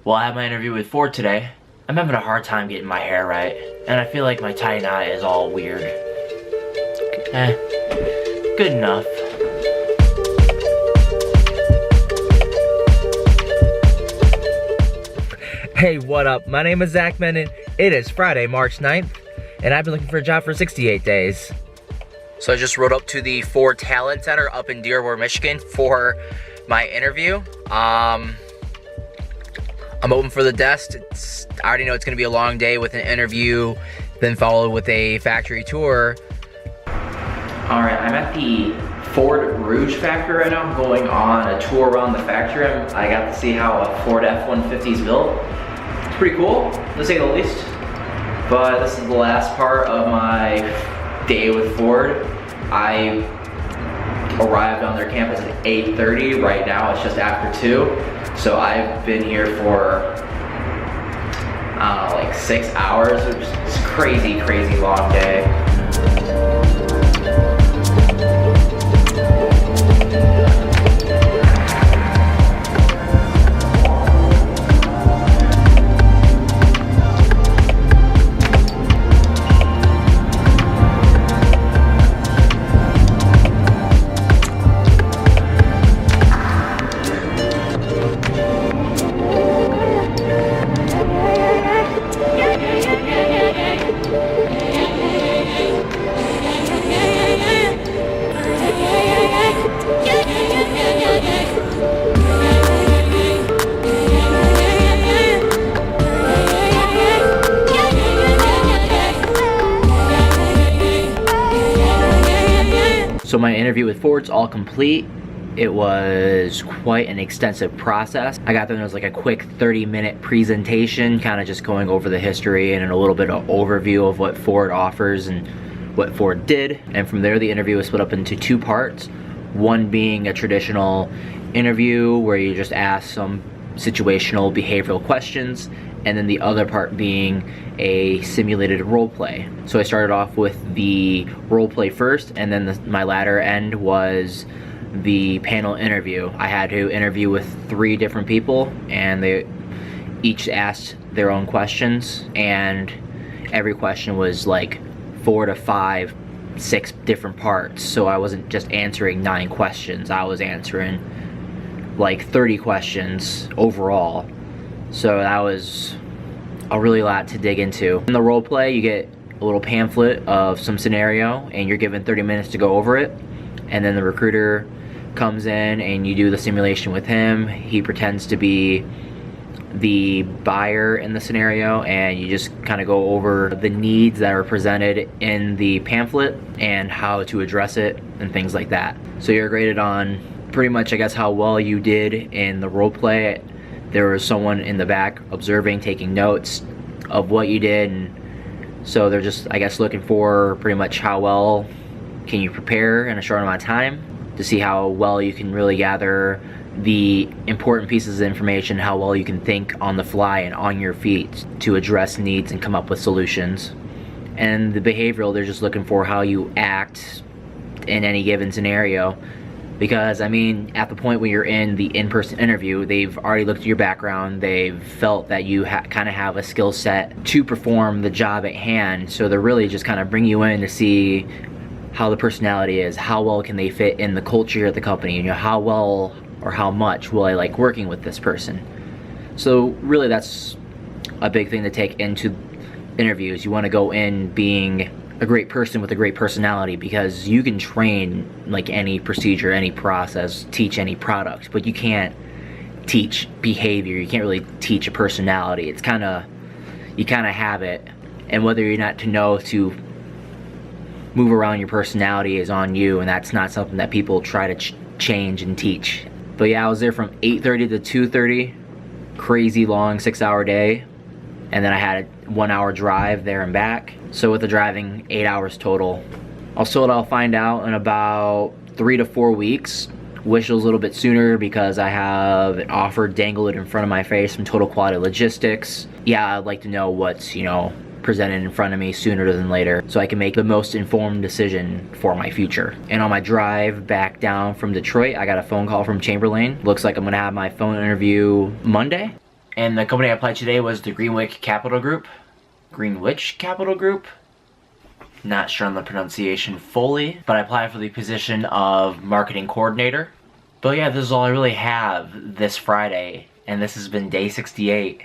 Well, I had my interview with Ford today. I'm having a hard time getting my hair right, and I feel like my tie knot is all weird. Good enough. Hey, what up? My name is Zach Menden. It is Friday, March 9th, and I've been looking for a job for 68 days. So I just rode up to the Ford Talent Center up in Dearborn, Michigan for my interview. I'm open for the desk. I already know it's gonna be a long day with an interview, then followed with a factory tour. All right, I'm at the Ford Rouge factory right now. I'm going on a tour around the factory. I got to see how a Ford F-150 is built. It's pretty cool, to say the least. But this is the last part of my day with Ford. I arrived on their campus at 8:30. Right now it's just after 2. So I've been here for, I don't know, like 6 hours. It's a crazy, crazy long day. So my interview with Ford's all complete. It was quite an extensive process. I got there and it was like a quick 30-minute presentation, kind of just going over the history and a little bit of overview of what Ford offers and what Ford did. And from there, the interview was split up into 2 parts. One being a traditional interview where you just ask some situational behavioral questions, and then the other part being a simulated role play. So I started off with the role play first, and then my latter end was the panel interview. I had to interview with 3 different people, and they each asked their own questions, and every question was like 4 to 5, 6 different parts. So I wasn't just answering 9 questions, I was answering like 30 questions overall. So that was a really lot to dig into. In the role play, you get a little pamphlet of some scenario and you're given 30 minutes to go over it. And then the recruiter comes in and you do the simulation with him. He pretends to be the buyer in the scenario, and you just kind of go over the needs that are presented in the pamphlet and how to address it and things like that. So you're graded on pretty much, I guess, how well you did in the role play. There was someone in the back observing, taking notes of what you did, and so they're just, I guess, looking for pretty much how well can you prepare in a short amount of time, to see how well you can really gather the important pieces of information, how well you can think on the fly and on your feet to address needs and come up with solutions. And the behavioral, they're just looking for how you act in any given scenario. Because, I mean, at the point when you're in the in-person interview, they've already looked at your background, they've felt that you kind of have a skill set to perform the job at hand, so they're really just kind of bring you in to see how the personality is, how well can they fit in the culture of the company, you know, how well or how much will I like working with this person. So really that's a big thing to take into interviews. You want to go in being a great person with a great personality, because you can train like any procedure, any process, teach any product, but you can't teach behavior. You can't really teach a personality. It's kind of, you kind of have it, and whether you're not to know to move around your personality is on you, and that's not something that people try to change and teach. But yeah, I was there from 8:30 to 2:30, crazy long 6-hour day, and then I had a 1-hour drive there and back. So with the driving, 8 hours total. I'll find out in about 3 to 4 weeks. Wish it was a little bit sooner because I have an offer dangled in front of my face from Total Quality Logistics. Yeah, I'd like to know what's, you know, presented in front of me sooner than later, so I can make the most informed decision for my future. And on my drive back down from Detroit, I got a phone call from Chamberlain. Looks like I'm gonna have my phone interview Monday. And the company I applied today was the Greenwich Capital Group. Greenwich Capital Group? Not sure on the pronunciation fully, but I applied for the position of marketing coordinator. But yeah, this is all I really have this Friday, and this has been day 68.